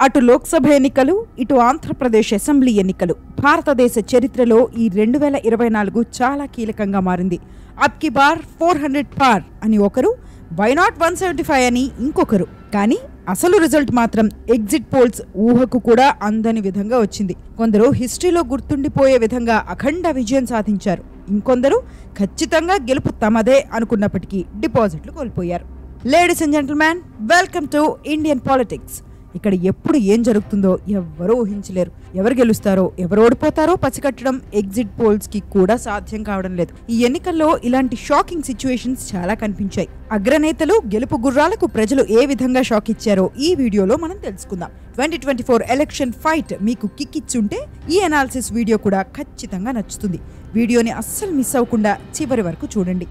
అటు లోక్సభ ఎన్నికలు, ఇటు ఆంధ్రప్రదేశ్ అసెంబ్లీ ఎన్నికలు. భారతదేశ చరిత్రలో ఈ 2024 చాలా కీలకంగా మారింది. అబ్ కి బార్ 400 పార్ అని ఒకరు, వై నాట్ 175 అని ఇంకొకరు. కానీ అసలు రిజల్ట్ మాత్రం ఎగ్జిట్ పోల్స్ ఊహకు కూడా అందని విధంగా వచ్చింది. కొందరు హిస్టరీలో గుర్తుండిపోయే విధంగా అఖండ విజయం సాధించారు. ఇంకొందరు ఖచ్చితంగా గెలుపు తమదే అనుకున్నప్పటికీ డిపాజిట్లు కోల్పోయారు. Ladies and gentlemen, welcome to Indian politics. ఇక్కడ ఎప్పుడు ఏం జరుగుతుందో ఎవ్వరూ ఊహించలేరు. ఎవరు గెలుస్తారో, ఎవరు ఓడిపోతారో పసిగట్టడం ఎగ్జిట్ పోల్స్ కి కూడా సాధ్యం కావడం లేదు. ఈ ఎన్నికల్లో ఇలాంటి షాకింగ్ సిచ్యువేషన్స్ చాలా కనిపించాయి. అగ్రనేతలు, గెలుపు గుర్రాలకు ప్రజలు ఏ విధంగా షాక్ ఇచ్చారో ఈ వీడియోలో మనం తెలుసుకుందాం. 2024 ఎలక్షన్ ఫైట్ మీకు కిక్ ఇచ్చుంటే ఈ అనాలిసిస్ వీడియో కూడా ఖచ్చితంగా నచ్చుతుంది. వీడియోని అస్సలు మిస్ అవ్వకుండా చివరి వరకు చూడండి.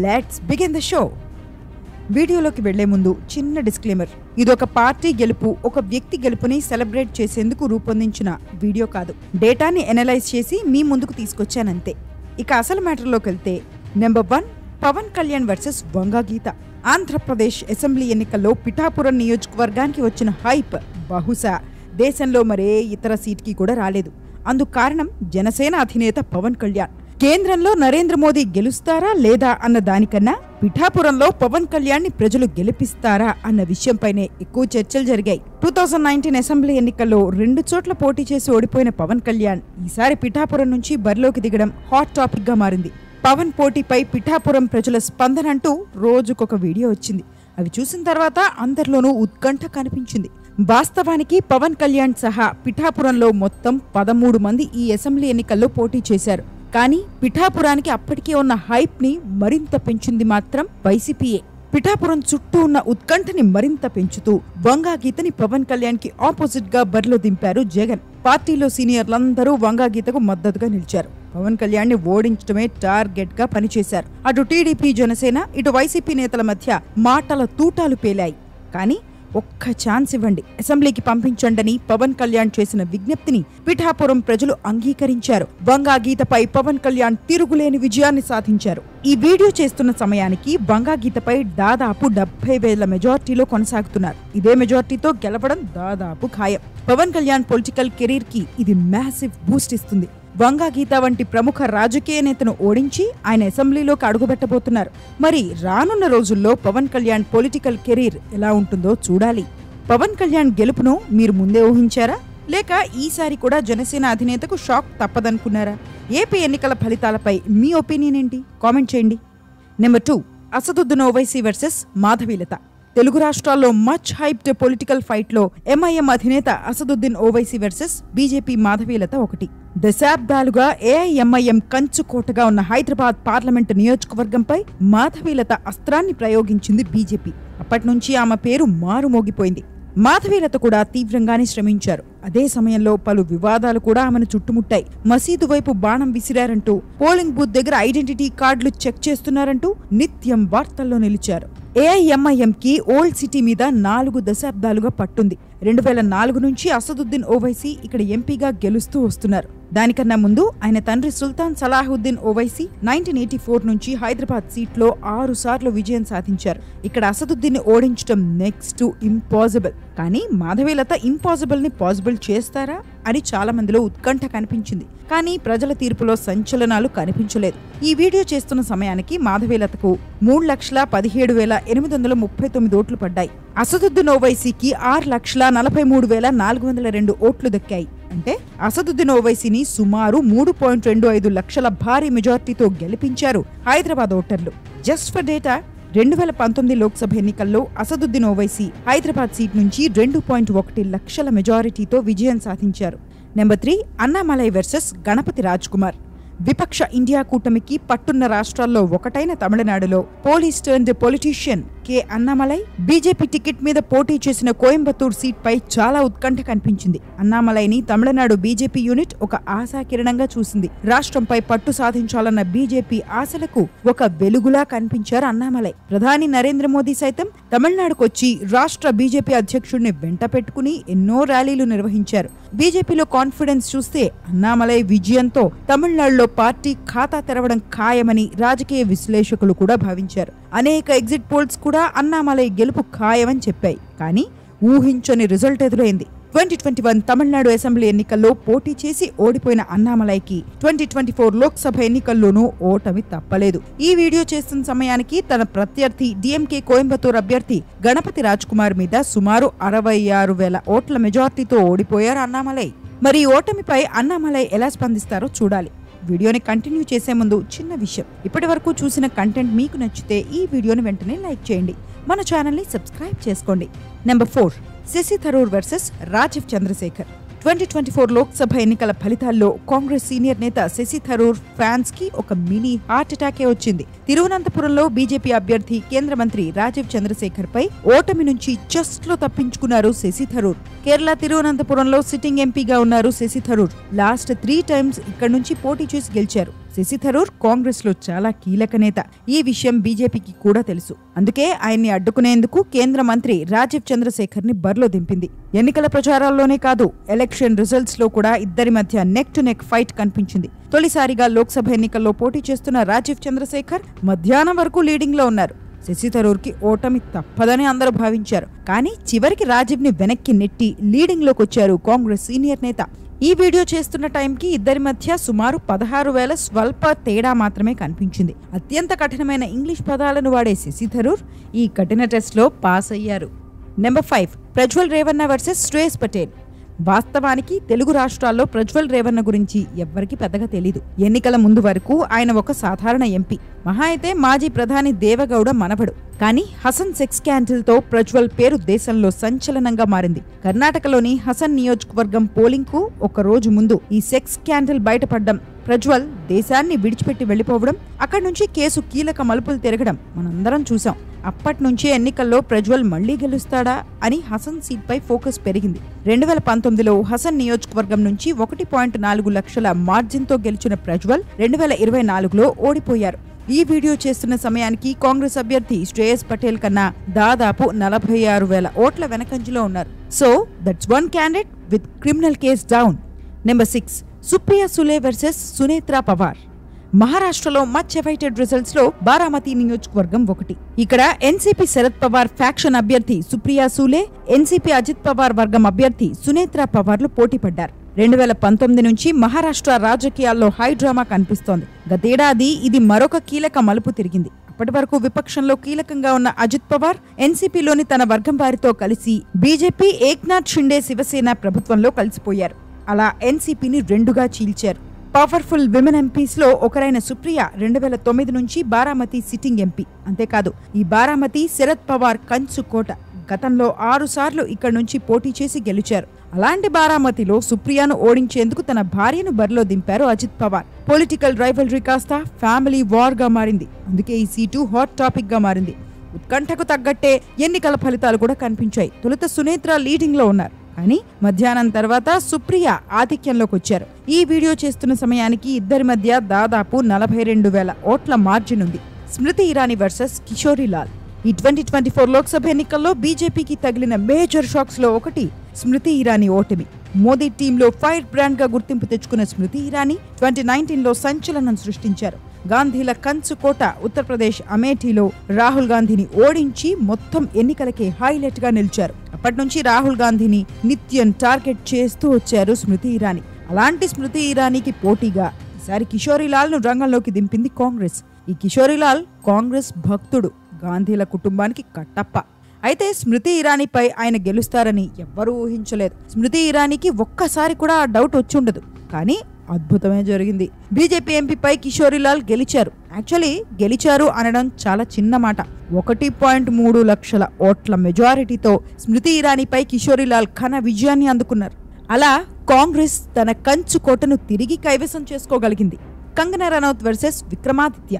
Let's begin the show. వీడియోలోకి వెళ్లే ముందు చిన్న డిస్క్లైమర్. ఇదొక పార్టీ గెలుపు, ఒక వ్యక్తి గెలుపుని సెలబ్రేట్ చేసేందుకు రూపొందించిన వీడియో కాదు. డేటాని ఎనలైజ్ చేసి మీ ముందుకు తీసుకొచ్చానంతే. ఇక అసలు మ్యాటర్లోకి వెళ్తే, number 1 Pawan Kalyan versus Vanga Geetha. Andhra Pradesh assembly ఎన్నికల్లో పిఠాపురం నియోజకవర్గానికి వచ్చిన హైప్ బహుశా దేశంలో మరే ఇతర సీట్కి కూడా రాలేదు. అందుకు కారణం జనసేన అధినేత పవన్ కళ్యాణ్. కేంద్రంలో నరేంద్ర మోదీ గెలుస్తారా లేదా అన్న దానికన్నా పిఠాపురంలో పవన్ కళ్యాణ్ ని ప్రజలు గెలిపిస్తారా అన్న విషయంపైనే ఎక్కువ చర్చలు జరిగాయి. 2019 అసెంబ్లీ ఎన్నికల్లో 2 చోట్ల పోటీ చేసి ఓడిపోయిన పవన్ కళ్యాణ్ ఈసారి పిఠాపురం నుంచి బరిలోకి దిగడం హాట్ టాపిక్ గా మారింది. పవన్ పోటీపై పిఠాపురం ప్రజల స్పందన అంటూ రోజుకొక వీడియో వచ్చింది. అవి చూసిన తర్వాత అందరిలోనూ ఉత్కంఠ కనిపించింది. వాస్తవానికి పవన్ కళ్యాణ్ సహా పిఠాపురంలో మొత్తం 13 మంది ఈ అసెంబ్లీ ఎన్నికల్లో పోటీ చేశారు. కానీ పిఠాపురానికి అప్పటికే ఉన్న హైప్ ని మరింత పెంచింది మాత్రం వైసీపీయే. పిఠాపురం చుట్టూ ఉన్న ఉత్కంఠని మరింత పెంచుతూ వంగగీతని పవన్ కళ్యాణ్ కి ఆపోజిట్ గా బరిలో దింపారు జగన్. పార్టీలో సీనియర్లందరూ వంగగీతకు మద్దతుగా నిలిచారు. పవన్ కళ్యాణ్ ని ఓడించడమే టార్గెట్ గా పనిచేశారు. అటు టీడీపీ, జనసేన, ఇటు వైసీపీ నేతల మధ్య మాటల తూటాలు పేలాయి. కానీ ఒక్క ఛాన్స్ ఇవ్వండి, అసెంబ్లీకి పంపించండని పవన్ కళ్యాణ్ చేసిన విజ్ఞప్తిని పిఠాపురం ప్రజలు అంగీకరించారు. వంగగీతపై పవన్ కళ్యాణ్ తిరుగులేని విజయాన్ని సాధించారు. ఈ వీడియో చేస్తున్న సమయానికి వంగగీతపై దాదాపు 70,000 మెజార్టీలో కొనసాగుతున్నారు. ఇదే మెజార్టీతో గెలవడం దాదాపు ఖాయం. పవన్ కళ్యాణ్ పొలిటికల్ కెరీర్ కి ఇది మ్యాసివ్ బూస్ట్ ఇస్తుంది. వంగగీత వంటి ప్రముఖ రాజకీయ నేతను ఓడించి ఆయన అసెంబ్లీలోకి అడుగుపెట్టబోతున్నారు. మరి రానున్న రోజుల్లో పవన్ కళ్యాణ్ పొలిటికల్ కెరీర్ ఎలా ఉంటుందో చూడాలి. పవన్ కళ్యాణ్ గెలుపును మీరు ముందే ఊహించారా, లేక ఈసారి కూడా జనసేన అధినేతకు షాక్ తప్పదనుకున్నారా? ఏపీ ఎన్నికల ఫలితాలపై మీ ఒపీనియన్ ఏంటి? కామెంట్ చేయండి. Number 2 Asaduddin Owaisi versus Madhavilatha. తెలుగు రాష్ట్రాల్లో మచ్ హైప్డ్ పొలిటికల్ ఫైట్ లో ఎంఐఎం అధినేత అసదుద్దీన్ ఓవైసీ వర్సెస్ బీజేపీ మాధవీలత ఒకటి. దశాబ్దాలుగా ఏఐఎంఐఎం కంచుకోటగా ఉన్న హైదరాబాద్ పార్లమెంటు నియోజకవర్గంపై మాధవీలత అస్త్రాన్ని ప్రయోగించింది బీజేపీ. అప్పటి నుంచి ఆమె పేరు మారుమోగిపోయింది. మాధవీలత కూడా తీవ్రంగానే శ్రమించారు. అదే సమయంలో పలు వివాదాలు కూడా ఆమెను చుట్టుముట్టాయి. మసీదు వైపు బాణం విసిరారంటూ, పోలింగ్ బూత్ దగ్గర ఐడెంటిటీ కార్డులు చెక్ చేస్తున్నారంటూ నిత్యం వార్తల్లో నిలిచారు. ఏఐఎంఐఎం కి ఓల్డ్ సిటీ మీద 4 దశాబ్దాలుగా పట్టుంది. 2004 నుంచి అసదుద్దీన్ ఓవైసీ ఇక్కడ ఎంపీగా గెలుస్తూ వస్తున్నారు. దానికన్నా ముందు ఆయన తండ్రి సుల్తాన్ సలాహుద్దీన్ ఓవైసీ 1984 నుంచి హైదరాబాద్ సీట్లో 6 సార్లు విజయం సాధించారు. ఇక్కడ అసదుద్దీన్ ఓడించడం నెక్స్ట్ ఇంపాసిబుల్. కానీ మాధవీలత ఇంపాసిబుల్ ని పాసిబుల్ చేస్తారా అని చాలా మందిలో ఉత్కంఠ కనిపించింది. కానీ ప్రజల తీర్పులో సంచలనాలు కనిపించలేదు. ఈ వీడియో చేస్తున్న సమయానికి మాధవీలతకు 3,17,839 ఓట్లు పడ్డాయి. అసదుద్దీన్ ఓవైసీకి 6,43,402 ఓట్లు దక్కాయి. అంటే అసదుద్దీన్ ఓవైసీని సుమారు 3.25 లక్షల భారీ మెజార్టీతో గెలిపించారు హైదరాబాద్ ఓటర్లు. జస్ట్ ఫర్ డేటా, 2019 లోక్సభ ఎన్నికల్లో అసదుద్దీన్ ఓవైసీ హైదరాబాద్ సీట్ నుంచి 2.1 లక్షల మెజారిటీతో విజయం సాధించారు. Number 3 Annamalai versus Ganapathi Raj Kumar. విపక్ష ఇండియా కూటమికి పట్టున్న రాష్ట్రాల్లో ఒకటైన తమిళనాడులో police turned politician K Annamalai BJP ticket మీద పోటీ చేసిన కోయంబత్తూర్ సీట్ పై చాలా ఉత్కంఠ కనిపించింది. అన్నామలైని తమిళనాడు బీజేపీ యూనిట్ ఒక ఆశాకిరణంగా చూసింది. రాష్ట్రంపై పట్టు సాధించాలన్న బీజేపీ ఆశలకు ఒక వెలుగులా కనిపించారు అన్నామలై. ప్రధాని నరేంద్ర మోదీ సైతం తమిళనాడుకొచ్చి రాష్ట్ర బీజేపీ అధ్యక్షుడిని వెంట పెట్టుకుని ఎన్నో ర్యాలీలు నిర్వహించారు. బీజేపీలో కాన్ఫిడెన్స్ చూస్తే అన్నామలై విజయంతో తమిళనాడులో పార్టీ ఖాతా తెరవడం ఖాయమని రాజకీయ విశ్లేషకులు కూడా భావించారు. అనేక ఎగ్జిట్ పోల్స్ కూడా అన్నామలై గెలుపు ఖాయమని చెప్పాయి. కానీ ఊహించని రిజల్ట్ ఎదురైంది. 2021 తమిళనాడు అసెంబ్లీ ఎన్నికల్లో పోటీ చేసి ఓడిపోయిన అన్నామలైకి 2024 లోక్సభ ఎన్నికల్లోనూ ఓటమి తప్పలేదు. ఈ వీడియో చేస్తున్న సమయానికి తన ప్రత్యర్థి డిఎంకే కోయంబత్తూర్ అభ్యర్థి గణపతి రాజ్ కుమార్ మీద సుమారు 66,000 ఓట్ల మెజార్టీతో ఓడిపోయారు అన్నామలై. మరి ఈ ఓటమిపై అన్నామలై ఎలా స్పందిస్తారో చూడాలి. వీడియోని కంటిన్యూ చేసే ముందు చిన్న విషయం, ఇప్పటి వరకు చూసిన కంటెంట్ మీకు నచ్చితే ఈ వీడియోని వెంటనే లైక్ చేయండి, మన ఛానల్ని సబ్స్క్రైబ్ చేసుకోండి. Number 4, Shashi Tharoor versus Rajeev Chandrasekhar. 2024 లోక్సభ ఎన్నికల ఫలితాల్లో కాంగ్రెస్ సీనియర్ నేత శశి థరూర్ ఫ్యాన్స్ కి ఒక మినీ హార్ట్ అటాకే వచ్చింది. తిరువనంతపురంలో బీజేపీ అభ్యర్థి కేంద్ర మంత్రి రాజీవ్ చంద్రశేఖర్ పై ఓటమి నుంచి జస్ట్ లో తప్పించుకున్నారు శశి థరూర్. కేరళ తిరువనంతపురంలో సిట్టింగ్ ఎంపీగా ఉన్నారు శశి థరూర్. లాస్ట్ 3 టైమ్స్ ఇక్కడ నుంచి పోటీ చేసి గెలిచారు. శశి థరూర్ కాంగ్రెస్ లో చాలా కీలక నేత. ఈ విషయం బీజేపీకి కూడా తెలుసు. అందుకే ఆయన్ని అడ్డుకునేందుకు కేంద్ర మంత్రి రాజీవ్ చంద్రశేఖర్ ని బరిలో దింపింది. ఎన్నికల ప్రచారాల్లోనే కాదు, ఎలక్షన్ రిజల్ట్స్ లో కూడా ఇద్దరి మధ్య నెక్ టు నెక్ ఫైట్ కనిపించింది. తొలిసారిగా లోక్సభ ఎన్నికల్లో పోటీ చేస్తున్న రాజీవ్ చంద్రశేఖర్ మధ్యాహ్నం వరకు లీడింగ్ లో ఉన్నారు. శశి థరూర్ కి ఓటమి తప్పదని అందరూ భావించారు. కానీ చివరికి రాజీవ్ ని వెనక్కి నెట్టి లీడింగ్ లోకి వచ్చారు కాంగ్రెస్ సీనియర్ నేత. ఈ వీడియో చేస్తున్న టైంకి ఇద్దరి మధ్య సుమారు 16,000 స్వల్ప తేడా మాత్రమే కనిపించింది. అత్యంత కఠినమైన ఇంగ్లీష్ పదాలను వాడే శశి థరూర్ ఈ కఠిన టెస్ట్ లో పాస్ అయ్యారు. Number 5, Prajwal Revanna versus Shreyas Patel. వాస్తవానికి తెలుగు రాష్ట్రాల్లో ప్రజ్వల్ రేవన్న గురించి ఎవ్వరికీ పెద్దగా తెలీదు. ఎన్నికల ముందు వరకు ఆయన ఒక సాధారణ ఎంపీ, మహా అయితే మాజీ ప్రధాని దేవగౌడ మనవడు. కానీ హసన్ సెక్స్ స్కాండల్ తో ప్రజ్వల్ పేరు దేశంలో సంచలనంగా మారింది. కర్ణాటకలోని హసన్ నియోజకవర్గం పోలింగ్ కు ఒక రోజు ముందు ఈ సెక్స్ స్కాండల్ బయటపడ్డం, ప్రజ్వల్ దేశాన్ని విడిచిపెట్టి వెళ్లిపోవడం, అక్కడి నుంచి కేసు కీలక మలుపులు తిరగడం మనందరం చూసాం. అప్పటి నుంచే ఎన్నికల్లో ప్రజ్వల్ మళ్లీ గెలుస్తాడా అని హసన్ సీట్ పై ఫోకస్ పెరిగింది. 2019లో హసన్ నియోజకవర్గం నుంచి 1.4 లక్షల మార్జిన్ తో గెలిచిన ప్రజ్వల్ 2024లో ఓడిపోయారు. ఈ వీడియో చేస్తున్న సమయానికి కాంగ్రెస్ అభ్యర్థి శ్రేయస్ పటేల్ కన్నా దాదాపు 46,000 ఓట్ల వెనకంజలో ఉన్నారు. So that's one candidate with criminal case down. Number 6, Supriya సులే versus Sunetra Pawar. మహారాష్ట్రలో మచ్ అవైటెడ్ రిజల్ట్స్ లో బారామతి నియోజకవర్గం ఒకటి. ఇక్కడ ఎన్సీపీ శరద్ పవార్ ఫ్యాక్షన్ అభ్యర్థి సుప్రియా సులే, ఎన్సీపీ అజిత్ పవార్ వర్గం అభ్యర్థి సునేత్రా పవార్లు పోటీ పడ్డారు. 2019 నుంచి మహారాష్ట్ర రాజకీయాల్లో హై డ్రామా కనిపిస్తోంది. గతేడాది ఇది మరొక కీలక మలుపు తిరిగింది. అప్పటి వరకు విపక్షంలో కీలకంగా ఉన్న అజిత్ పవార్ ఎన్సీపీలోని తన వర్గం వారితో కలిసి బీజేపీ ఏక్నాథ్ షిండే శివసేన ప్రభుత్వంలో కలిసిపోయారు. అలా ఎన్సీపీని రెండుగా చీల్చారు. పవర్ఫుల్ విమెన్ ఎంపీస్ లో ఒకరైన సుప్రియ 2009 నుంచి బారామతి సిట్టింగ్ ఎంపీ. అంతేకాదు, ఈ బారామతి శరద్ పవార్ కంచు కోట. గతంలో 6 సార్లు ఇక్కడి నుంచి పోటీ చేసి గెలిచారు. అలాంటి బారామతిలో సుప్రియాను ఓడించేందుకు తన భార్యను బరిలో దింపారు అజిత్ పవార్. పొలిటికల్ రైవల్రీ కాస్త ఫ్యామిలీ వార్ గా మారింది. అందుకే ఈ సీటు హాట్ టాపిక్ గా మారింది. ఉత్కంఠకు తగ్గట్టే ఎన్నికల ఫలితాలు కూడా కనిపించాయి. తొలుత సునేత్ర లీడింగ్ లో ఉన్నారు, కానీ మధ్యాహ్నం తర్వాత సుప్రియ ఆధిక్యంలోకి వచ్చారు. ఈ వీడియో చేస్తున్న సమయానికి ఇద్దరి మధ్య దాదాపు 42,000 ఓట్ల మార్జిన్ ఉంది. స్మృతి ఇరానీ వర్సెస్ కిషోరి లాల్. ఈ 2024 లోక్సభ ఎన్నికల్లో బీజేపీకి తగిలిన మేజర్ షాక్స్ లో ఒకటి స్మృతి ఇరానీ ఓటమి. మోదీ టీంలో ఫైర్ బ్రాండ్ గా గుర్తింపు తెచ్చుకున్న స్మృతి ఇరానీ 2019లో సంచలనం సృష్టించారు. గాంధీల కంచు కోట ఉత్తరప్రదేశ్ అమేఠీలో రాహుల్ గాంధీని ఓడించి మొత్తం ఎన్నికలకే హైలైట్ గా నిలిచారు. అప్పటి నుంచి రాహుల్ గాంధీని నిత్యం టార్గెట్ చేస్తూ వచ్చారు స్మృతి ఇరానీ. అలాంటి స్మృతి ఇరానీకి పోటీగా ఈసారి కిషోరీలాల్ ను రంగంలోకి దింపింది కాంగ్రెస్. ఈ కిషోరీలాల్ కాంగ్రెస్ భక్తుడు, గాంధీల కుటుంబానికి కట్టప్ప. అయితే స్మృతి ఇరానీపై ఆయన గెలుస్తారని ఎవ్వరూ ఊహించలేదు. స్మృతి ఇరానీకి ఒక్కసారి కూడా ఆ డౌట్ వచ్చుండదు. కానీ అద్భుతమే జరిగింది. బీజేపీ ఎంపీపై కిషోరీలాల్ గెలిచారు. యాక్చువల్లీ గెలిచారు అనడం చాలా చిన్న మాట. 1.3 లక్షల ఓట్ల మెజారిటీతో స్మృతి ఇరానీపై కిషోరీలాల్ ఘన విజయాన్ని అందుకున్నారు. అలా కాంగ్రెస్ తన కంచు కోటను తిరిగి కైవసం చేసుకోగలిగింది. Kangana Ranaut versus Vikramaditya.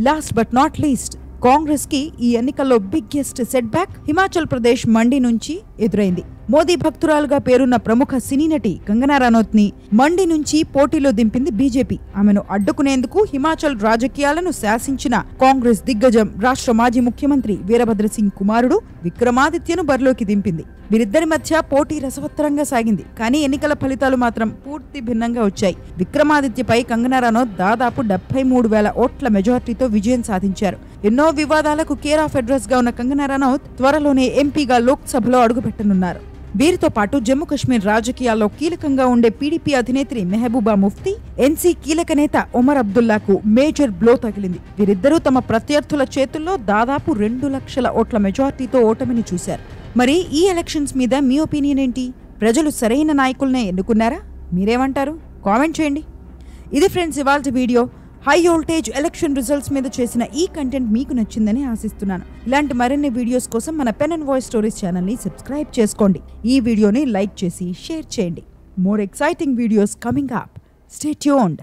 Last but not least, Congress కి ఈ ఎన్నికల్లో biggest set back Himachal Pradesh మండి నుంచి ఎదురైంది. మోదీ భక్తురాలుగా పేరున్న ప్రముఖ సినీ నటి కంగనా రనౌత్ ని మండి నుంచి పోటీలో దింపింది బీజేపీ. ఆమెను అడ్డుకునేందుకు హిమాచల్ రాజకీయాలను శాసించిన కాంగ్రెస్ దిగ్గజం రాష్ట్ర మాజీ ముఖ్యమంత్రి వీరభద్ర సింగ్ కుమారుడు విక్రమాదిత్యను బరిలోకి దింపింది. వీరిద్దరి మధ్య పోటీ రసవత్తరంగా సాగింది. కానీ ఎన్నికల ఫలితాలు మాత్రం పూర్తి భిన్నంగా వచ్చాయి. విక్రమాదిత్యపై కంగనా రనౌత్ దాదాపు 73,000 ఓట్ల మెజార్టీతో విజయం సాధించారు. ఎన్నో వివాదాలకు కేర్ ఆఫ్ అడ్రస్ గా ఉన్న కంగనా రనౌత్ త్వరలోనే ఎంపీగా లోక్సభలో అడుగుపెట్టనున్నారు. వీరితో పాటు జమ్మూ కశ్మీర్ రాజకీయాల్లో కీలకంగా ఉండే పీడీపీ అధినేత్రి మెహబూబా ముఫ్తీ, ఎన్సీ కీలక నేత ఒమర్ అబ్దుల్లాకు మేజర్ బ్లో తగిలింది. వీరిద్దరూ తమ ప్రత్యర్థుల చేతుల్లో దాదాపు 2 లక్షల ఓట్ల మెజార్టీతో ఓటమిని చూశారు. మరి ఈ ఎలక్షన్స్ మీద మీ ఒపీనియన్ ఏంటి? ప్రజలు సరైన నాయకులనే ఎన్నుకున్నారా? మీరేమంటారు? కామెంట్ చేయండి. ఇది ఫ్రెండ్స్ ఇవాల్టి video. High voltage election results మీద చేసిన ఈ కంటెంట్ మీకు నచ్చిందని ఆశిస్తున్నాను. ఇలాంటి మరిన్ని వీడియోస్ కోసం మన పెన్ అండ్ వాయిస్ స్టోరీస్ ఛానల్ని సబ్స్క్రైబ్ చేసుకోండి. ఈ వీడియోని లైక్ చేసి షేర్ చేయండి. More exciting videos coming up. Stay tuned.